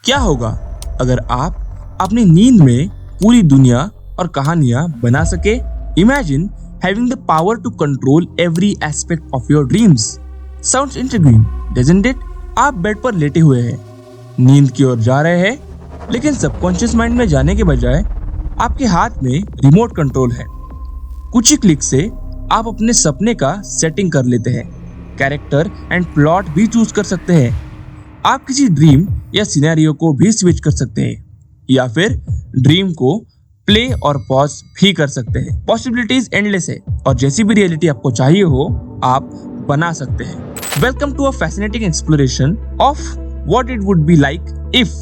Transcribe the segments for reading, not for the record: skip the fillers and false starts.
क्या होगा अगर आप अपनी नींद में पूरी दुनिया और कहानियां बना सके? Imagine having the power to control every aspect of your dreams. Sounds intriguing, doesn't it? आप बेड पर लेटे हुए हैं, नींद की ओर जा रहे हैं, लेकिन सबकॉन्शियस माइंड में जाने के बजाय आपके हाथ में रिमोट कंट्रोल है। कुछ ही क्लिक से आप अपने सपने का सेटिंग कर लेते हैं, कैरेक्टर एंड प्लॉट भी चूज कर सकते हैं। आप किसी ड्रीम या सिनेरियो को भी स्विच कर सकते हैं या फिर ड्रीम को प्ले और पॉज भी कर सकते हैं। पॉसिबिलिटीज एंडलेस है और जैसी भी रियलिटी आपको चाहिए हो आप बना सकते हैं। Welcome to a fascinating exploration of what it would be like if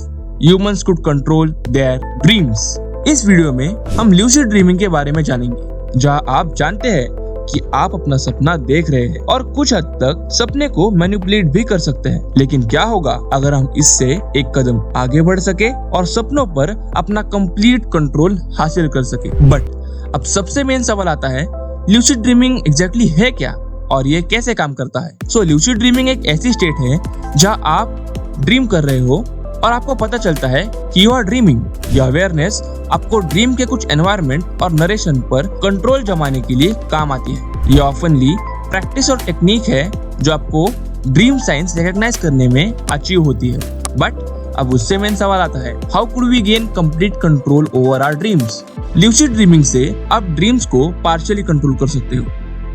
humans could control their dreams. इस वीडियो में हम ल्यूसिड ड्रीमिंग के बारे में जानेंगे, जहां आप जानते हैं कि आप अपना सपना देख रहे हैं और कुछ हद तक सपने को मैनिपुलेट भी कर सकते हैं। लेकिन क्या होगा अगर हम इससे एक कदम आगे बढ़ सके और सपनों पर अपना कंप्लीट कंट्रोल हासिल कर सके? बट अब सबसे मेन सवाल आता है, ल्यूसिड ड्रीमिंग एग्जैक्टली है क्या और ये कैसे काम करता है? सो ल्यूसिड ड्रीमिंग एक ऐसी स्टेट है जहां आप ड्रीम कर रहे हो और आपको पता चलता है कि यू आर ड्रीमिंग। यह अवेयरनेस आपको ड्रीम के कुछ एनवायरनमेंट और नरेशन पर कंट्रोल जमाने के लिए काम आती है। यह ऑफनली प्रैक्टिस और टेक्निक है जो आपको ड्रीम साइंस रिकॉग्नाइज करने में अचीव होती है। बट अब उससे मेन सवाल आता है, how could we gain complete control over our dreams? Lucid dreaming से आप ड्रीम्स को पार्शियली कंट्रोल कर सकते हो।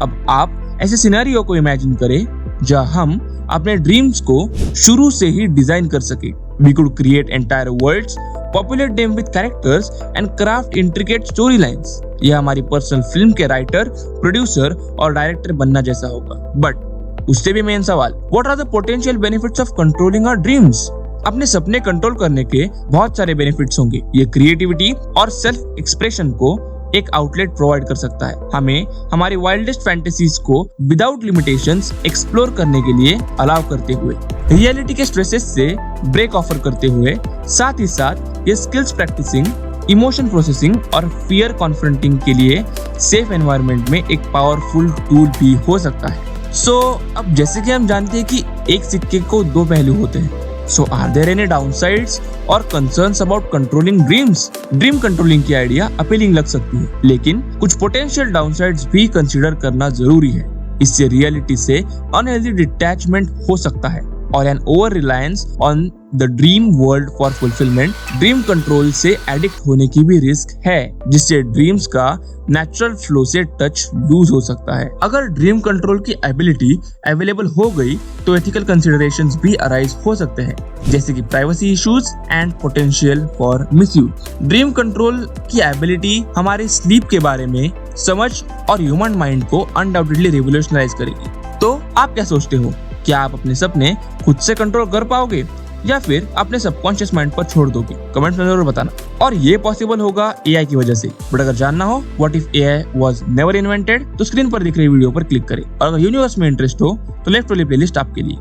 अब आप ऐसे सिनेरियो को इमेजिन करें जहां हम अपने ड्रीम्स को शुरू से ही डिजाइन कर सके। We could create entire worlds, populate them with characters and craft intricate storylines. यह हमारी पर्सनल फिल्म के राइटर, प्रोड्यूसर और डायरेक्टर बनना जैसा होगा। बट उससे भी मेन सवाल, what are the potential benefits of controlling our dreams? अपने सपने कंट्रोल करने के बहुत सारे बेनिफिट्स होंगे। ये क्रिएटिविटी और सेल्फ एक्सप्रेशन को एक आउटलेट प्रोवाइड कर सकता है, हमें हमारी वाइल्डेस्ट फैंटेसीज को विदाउट लिमिटेशंस एक्सप्लोर करने के लिए अलाउ करते हुए, रियलिटी के स्ट्रेसेस से ब्रेक ऑफर करते हुए, साथ ही साथ ये स्किल्स प्रैक्टिसिंग, इमोशन प्रोसेसिंग और फियर कॉन्फ्रंटिंग के लिए सेफ एनवायरनमेंट में एक पावरफुल टूल भी हो सकता है। सो अब जैसे कि हम जानते हैं कि एक सिक्के को दो पहलू होते हैं, सो आर देयर एनी डाउनसाइड्स और concerns about controlling dreams? Dream controlling की आइडिया अपीलिंग लग सकती है, लेकिन कुछ पोटेंशियल डाउनसाइड्स भी कंसीडर करना जरूरी है। इससे रियलिटी से अनहेल्दी डिटैचमेंट हो सकता है और an over reliance on the dream world for fulfilment. Dream control से एडिक्ट होने की भी रिस्क है, जिससे ड्रीम्स का नेचुरल फ्लो से टच लूज हो सकता है। अगर ड्रीम कंट्रोल की एबिलिटी अवेलेबल हो गई तो एथिकल कंसिडरेशंस भी अराइज हो सकते हैं, जैसे कि privacy issues and potential for misuse. Dream control की एबिलिटी हमारे स्लीप के बारे में समझ और ह्यूमन माइंड को अनडाउटेडली रिवोल्यूशनराइज करेगी। तो आप क्या सोचते हो, क्या आप अपने सपने खुद से कंट्रोल कर पाओगे या फिर अपने सबकॉन्शियस माइंड पर छोड़ दोगे? कमेंट में जरूर बताना। और ये पॉसिबल होगा एआई की वजह से। बट अगर जानना हो what if AI was never invented, तो स्क्रीन पर दिख रही वीडियो पर क्लिक करें। और अगर यूनिवर्स में इंटरेस्ट हो तो लेफ्ट वाली प्लेलिस्ट आपके लिए।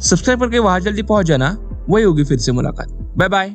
सब्सक्राइब करके वहां जल्दी पहुंच जाना। वही होगी फिर से मुलाकात। Bye bye.